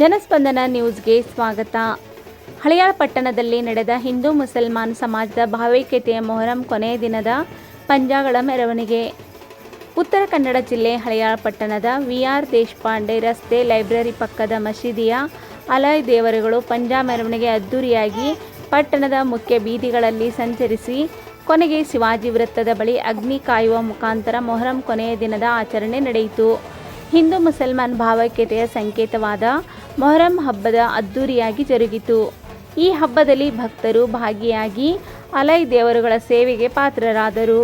ಜನಸ್ಪಂದನ ನ್ಯೂಸ್ಗೆ ಸ್ವಾಗತ. ಹಳಿಯಾಳ ಪಟ್ಟಣದಲ್ಲಿ ನಡೆದ ಹಿಂದೂ ಮುಸಲ್ಮಾನ್ ಸಮಾಜದ ಭಾವೈಕ್ಯತೆಯ ಮೊಹರಂ ಕೊನೆಯ ದಿನದ ಪಂಜಾಗಳ ಮೆರವಣಿಗೆ. ಉತ್ತರ ಕನ್ನಡ ಜಿಲ್ಲೆ ಹಳಿಯಾಳ ಪಟ್ಟಣದ ವಿ.ಆರ್. ದೇಶಪಾಂಡೆ ರಸ್ತೆ ಲೈಬ್ರರಿ ಪಕ್ಕದ ಮಸೀದಿಯ ಅಲಯ್ ದೇವರುಗಳು ಪಂಜಾ ಮೆರವಣಿಗೆ ಅದ್ದೂರಿಯಾಗಿ ಪಟ್ಟಣದ ಮುಖ್ಯ ಬೀದಿಗಳಲ್ಲಿ ಸಂಚರಿಸಿ ಕೊನೆಗೆ ಶಿವಾಜಿ ವೃತ್ತದ ಬಳಿ ಅಗ್ನಿ ಕಾಯುವ ಮುಖಾಂತರ ಮೊಹರಂ ಕೊನೆಯ ದಿನದ ಆಚರಣೆ ನಡೆಯಿತು. ಹಿಂದೂ ಮುಸಲ್ಮಾನ್ ಭಾವೈಕ್ಯತೆಯ ಸಂಕೇತವಾದ ಮೊಹರಂ ಹಬ್ಬದ ಅದ್ದೂರಿಯಾಗಿ ಜರುಗಿತು. ಈ ಹಬ್ಬದಲ್ಲಿ ಭಕ್ತರು ಭಾಗಿಯಾಗಿ ಅಲಯ್ ದೇವರುಗಳ ಸೇವೆಗೆ ಪಾತ್ರರಾದರು.